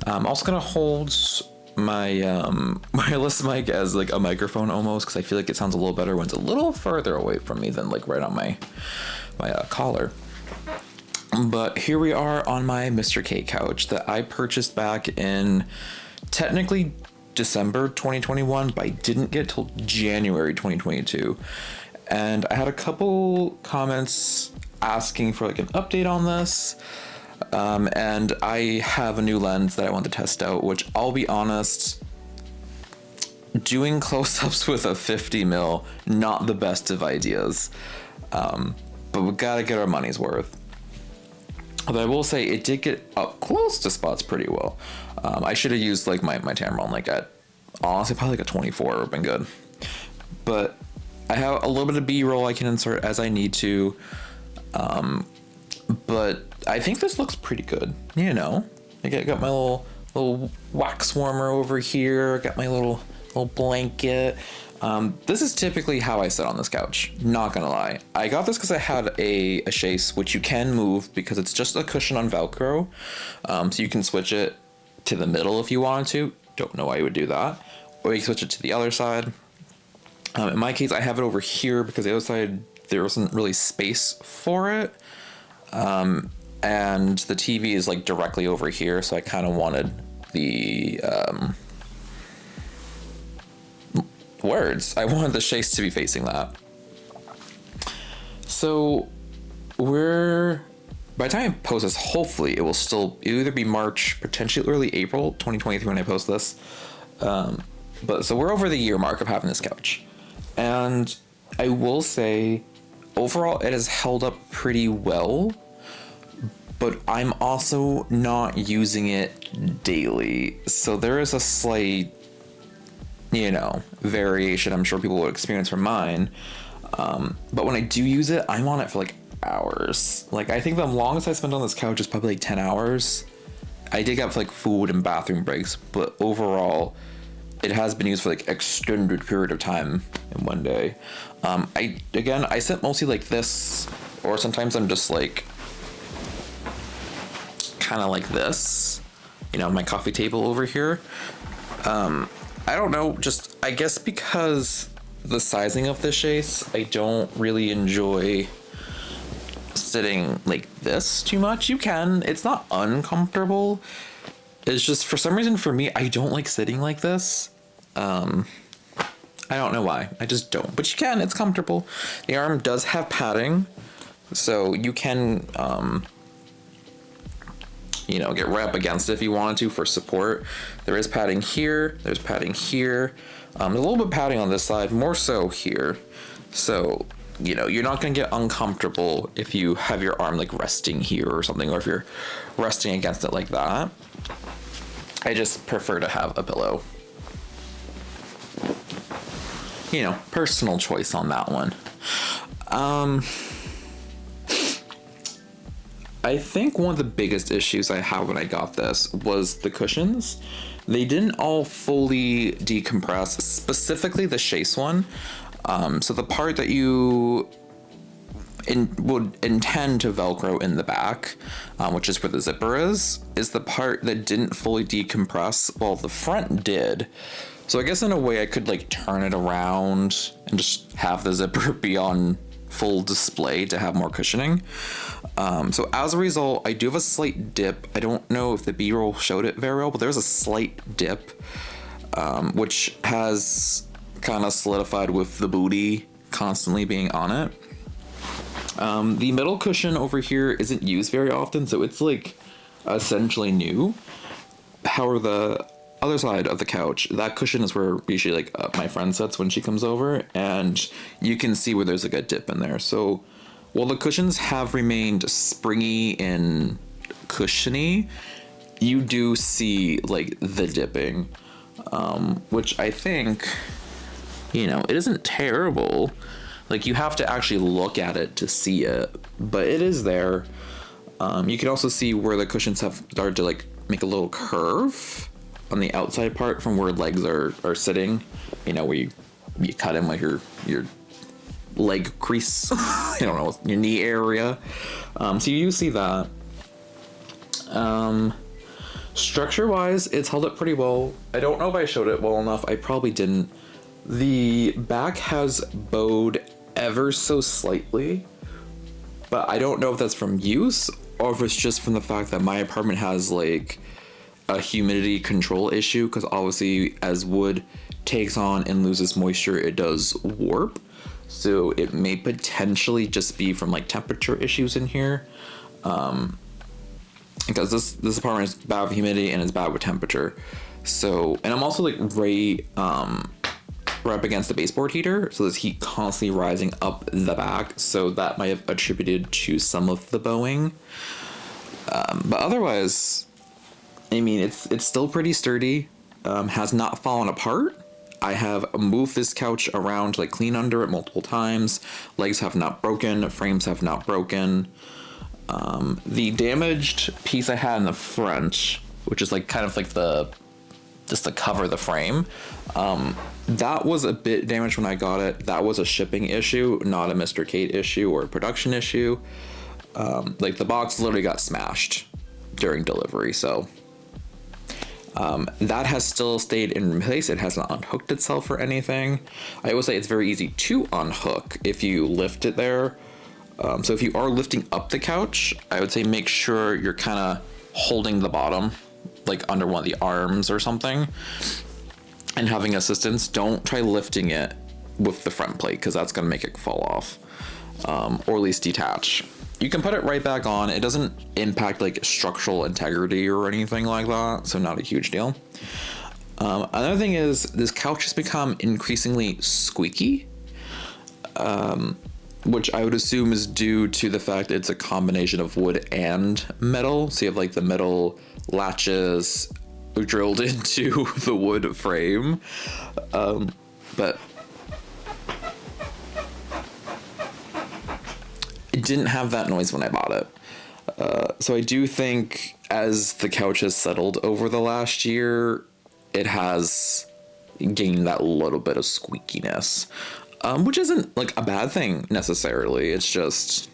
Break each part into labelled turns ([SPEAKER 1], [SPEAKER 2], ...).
[SPEAKER 1] I'm also gonna hold my wireless mic as like a microphone almost, because I feel like it sounds a little better when it's a little further away from me than like right on my collar. But here we are on my Mr. K couch that I purchased back in technically December 2021, but I didn't get till January 2022. And I had a couple comments asking for like an update on this. And I have a new lens that I want to test out, which I'll be honest, doing close-ups with a 50 mil, not the best of ideas. But we gotta get our money's worth. Although I will say it did get up close to spots pretty well. I should have used like my Tamron like at honestly probably like a 24 would have been good. But I have a little bit of B-roll I can insert as I need to. But I think this looks pretty good, you know. I got my little wax warmer over here. Got my little blanket. This is typically how I sit on this couch, not gonna lie. I got this because I had a chaise, which you can move because it's just a cushion on Velcro. So you can switch it to the middle if you wanted to. Don't know why you would do that. Or you can switch it to the other side. In my case, I have it over here because the other side, there wasn't really space for it. And the TV is like directly over here, so I kind of wanted the I wanted the chaise to be facing that. So by the time I post this, hopefully it will it'll either be March, potentially early April 2023 when I post this. But so we're over the year mark of having this couch. And I will say, overall, it has held up pretty well. But I'm also not using it daily. So there is a slight, variation I'm sure people would experience from mine. But when I do use it, I'm on it for like hours. Like I think the longest I spent on this couch is probably like 10 hours. I did get like food and bathroom breaks, but overall it has been used for like extended period of time in one day. I sit mostly like this, or sometimes I'm just like kind of like this, my coffee table over here. I don't know, just I guess because the sizing of this chaise, I don't really enjoy sitting like this too much. You can, it's not uncomfortable. It's just for some reason for me, I don't like sitting like this. I don't know why, I just don't, but you can, it's comfortable. The arm does have padding, so you can, get right up against it if you wanted to for support. There is padding here, there's padding here. There's a little bit of padding on this side, more so here. So, you're not gonna get uncomfortable if you have your arm like resting here or something, or if you're resting against it like that. I just prefer to have a pillow. Personal choice on that one. I think one of the biggest issues I had when I got this was the cushions. They didn't all fully decompress, specifically the chaise one. So the part that you would intend to Velcro in the back, which is where the zipper is the part that didn't fully decompress. Well, the front did. So I guess in a way I could like turn it around and just have the zipper be on full display to have more cushioning. So as a result, I do have a slight dip. I don't know if the B-roll showed it very well, but there's a slight dip, which has kind of solidified with the booty constantly being on it. The middle cushion over here isn't used very often, so it's like essentially new. However, the other side of the couch, that cushion is where usually like my friend sits when she comes over, and you can see where there's like a dip in there. So while the cushions have remained springy and cushiony, you do see like the dipping, which I think, it isn't terrible. Like you have to actually look at it to see it, but it is there. You can also see where the cushions have started to like make a little curve on the outside part from where legs are sitting, where you cut in like your leg crease, I don't know, your knee area. So you see that. Structure wise, it's held up pretty well. I don't know if I showed it well enough. I probably didn't. The back has bowed ever so slightly, but I don't know if that's from use or if it's just from the fact that my apartment has like a humidity control issue, because obviously as wood takes on and loses moisture, it does warp. So it may potentially just be from like temperature issues in here. Because this apartment is bad with humidity and it's bad with temperature. So, and I'm also like right up against the baseboard heater, so there's heat constantly rising up the back, so that might have attributed to some of the bowing. But otherwise, I mean, it's still pretty sturdy, has not fallen apart. I have moved this couch around to like clean under it multiple times. Legs have not broken, frames have not broken. The damaged piece I had in the front, which is like kind of like just to cover the frame, that was a bit damaged when I got it. That was a shipping issue, not a Mr. Kate issue or a production issue. Like the box literally got smashed during delivery, so that has still stayed in place. It hasn't unhooked itself or anything. I will say it's very easy to unhook if you lift it there. So if you are lifting up the couch, I would say make sure you're kind of holding the bottom, like under one of the arms or something, and having assistance. Don't try lifting it with the front plate, because that's going to make it fall off, or at least detach. You can put it right back on. It doesn't impact like structural integrity or anything like that, so not a huge deal. Another thing is this couch has become increasingly squeaky, which I would assume is due to the fact that it's a combination of wood and metal. So you have like the metal latches drilled into the wood frame. But it didn't have that noise when I bought it. So I do think as the couch has settled over the last year, it has gained that little bit of squeakiness. Which isn't like a bad thing necessarily. It's just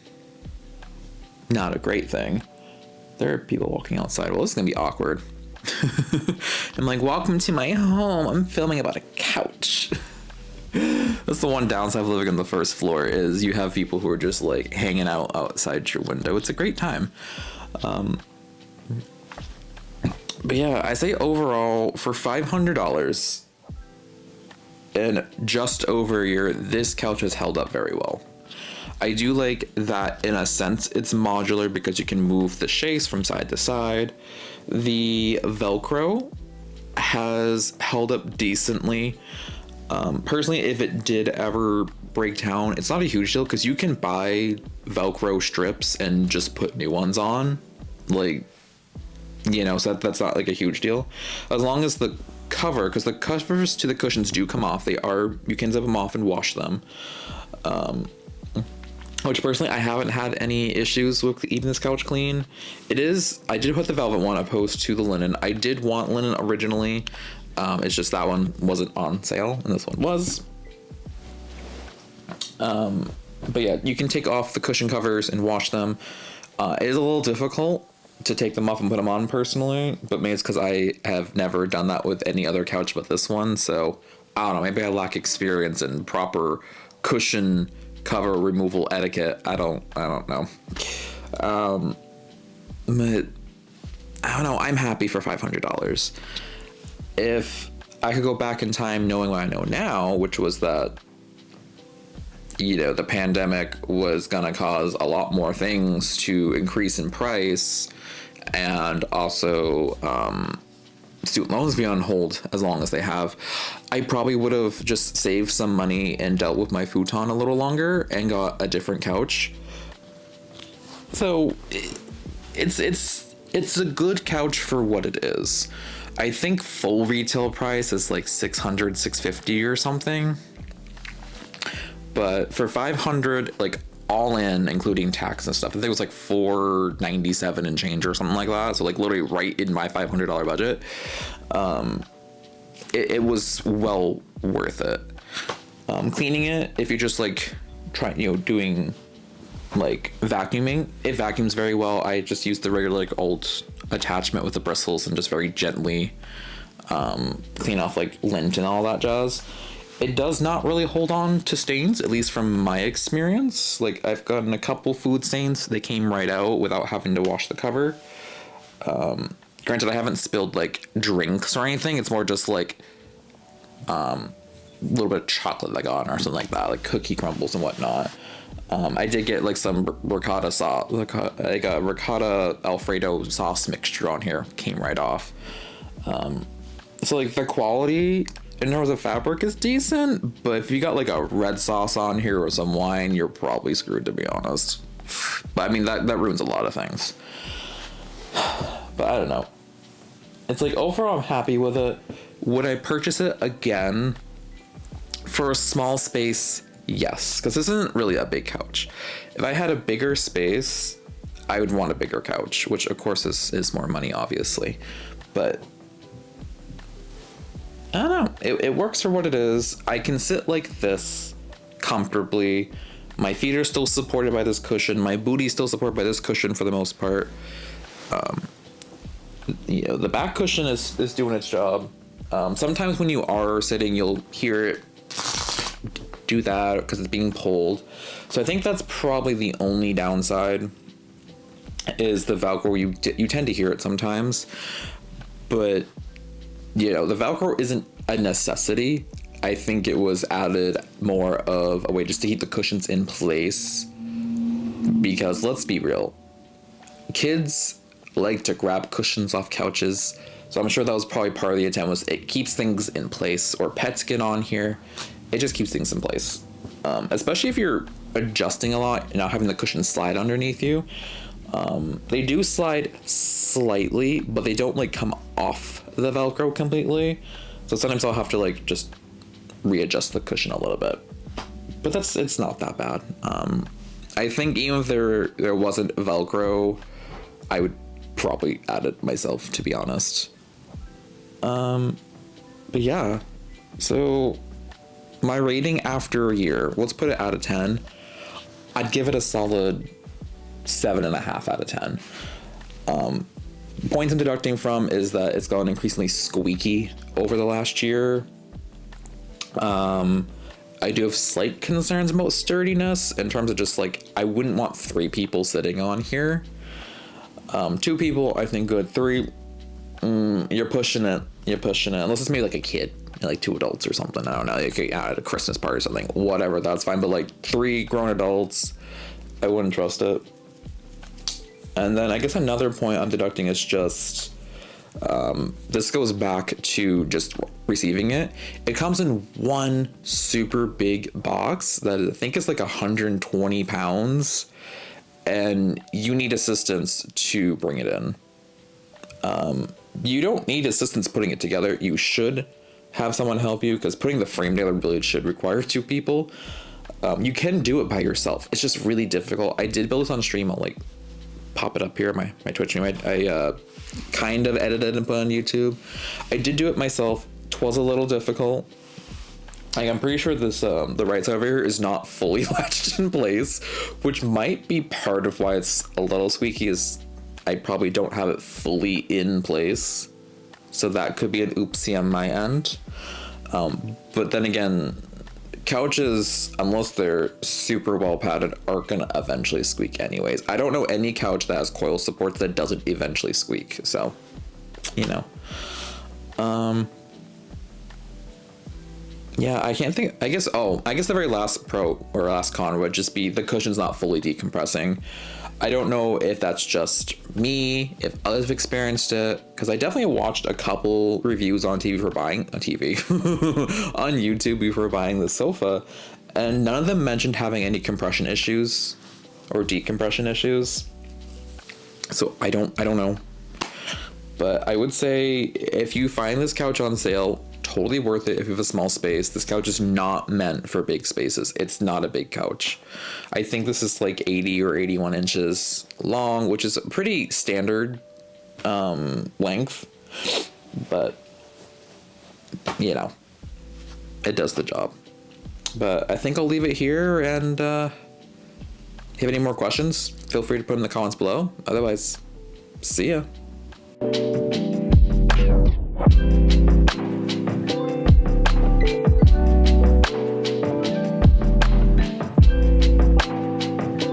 [SPEAKER 1] not a great thing. There are people walking outside. Well, this is gonna be awkward. I'm like, welcome to my home. I'm filming about a couch. That's the one downside of living on the first floor, is you have people who are just like hanging out outside your window. It's a great time. But yeah, I say overall for $500 in just over a year, this couch has held up very well. I do like that in a sense it's modular, because you can move the chaise from side to side. The Velcro has held up decently. Personally, if it did ever break down, it's not a huge deal, because you can buy Velcro strips and just put new ones on, like, you know, so that's not like a huge deal, as long as the cover, because the covers to the cushions do come off. You can zip them off and wash them, which personally I haven't had any issues with eating this couch clean. I did put the velvet one opposed to the linen. I did want linen originally. It's just that one wasn't on sale and this one was. But yeah, you can take off the cushion covers and wash them. It is a little difficult to take them off and put them on personally, but maybe it's because I have never done that with any other couch but this one. So I don't know, maybe I lack experience in proper cushion cover removal etiquette. I don't know. But I don't know, I'm happy for $500. If I could go back in time knowing what I know now, which was that, you know, the pandemic was gonna cause a lot more things to increase in price, and also student loans be on hold as long as they have, I probably would have just saved some money and dealt with my futon a little longer and got a different couch. So it's a good couch for what it is. I think full retail price is like $600, $650 or something. But for $500, like all in, including tax and stuff, I think it was like $497 and change or something like that. So like literally right in my $500 budget. It was well worth it. Cleaning it, if you're just like doing like vacuuming, it vacuums very well. I just used the regular like old attachment with the bristles and just very gently clean off like lint and all that jazz. It does not really hold on to stains, at least from my experience. Like, I've gotten a couple food stains, they came right out without having to wash the cover. Granted, I haven't spilled like drinks or anything. It's more just like a little bit of chocolate that got on or something like that, like cookie crumbles and whatnot. I did get like some ricotta sauce, like a ricotta Alfredo sauce mixture on here, came right off. So like the quality in terms of fabric is decent, but if you got like a red sauce on here or some wine, you're probably screwed, to be honest. But I mean, that ruins a lot of things. But I don't know. It's like, overall I'm happy with it. Would I purchase it again? For a small space, yes, because this isn't really a big couch. If I had a bigger space, I would want a bigger couch, which of course is more money, obviously. But I don't know. It works for what it is. I can sit like this comfortably. My feet are still supported by this cushion. My booty's still supported by this cushion for the most part. You know, the back cushion is doing its job. Sometimes when you are sitting, you'll hear it do that because it's being pulled. So I think that's probably the only downside, is the Velcro. You tend to hear it sometimes, but you know, the Velcro isn't a necessity. I think it was added more of a way just to keep the cushions in place, because let's be real, kids like to grab cushions off couches. So I'm sure that was probably part of the intent, was it keeps things in place, or pets get on here. It just keeps things in place. Especially if you're adjusting a lot and not having the cushion slide underneath you. They do slide slightly, but they don't like come off the Velcro completely. So sometimes I'll have to like just readjust the cushion a little bit. But it's not that bad. I think even if there wasn't Velcro, I would probably add it myself, to be honest. But yeah, so my rating after a year, let's put it out of 10. I'd give it a solid 7.5 out of 10. Points I'm deducting from is that it's gotten increasingly squeaky over the last year. I do have slight concerns about sturdiness in terms of just like, I wouldn't want 3 people sitting on here. 2 people, I think good. 3, you're pushing it. Unless it's maybe like a kid, like 2 adults or something. I don't know, like at a Christmas party or something. Whatever, that's fine. But like 3 grown adults, I wouldn't trust it. And then I guess another point I'm deducting is just, this goes back to just receiving it. It comes in one super big box that I think is like 120 pounds, and you need assistance to bring it in. You don't need assistance putting it together. You should have someone help you, because putting the frame together really should require 2 people. You can do it by yourself. It's just really difficult. I did build this on stream. I'll like pop it up here, my Twitch stream. I kind of edited and put on YouTube. I did do it myself. 'Twas a little difficult. Like, I'm pretty sure this the right side over here is not fully latched in place, which might be part of why it's a little squeaky, is I probably don't have it fully in place. So that could be an oopsie on my end. But then again, couches, unless they're super well padded, are gonna eventually squeak anyways. I don't know any couch that has coil support that doesn't eventually squeak. So, you know. Yeah, I can't think. I guess the very last pro or last con would just be the cushion's not fully decompressing. I don't know if that's just me, if others have experienced it, because I definitely watched a couple reviews on TV for buying a TV on YouTube before buying the sofa, and none of them mentioned having any compression issues or decompression issues. So I don't know. But I would say if you find this couch on sale, totally worth it if you have a small space. This couch is not meant for big spaces. It's not a big couch. I think this is like 80 or 81 inches long, which is a pretty standard length. But, you know, it does the job. But I think I'll leave it here, and if you have any more questions, feel free to put them in the comments below. Otherwise, see ya.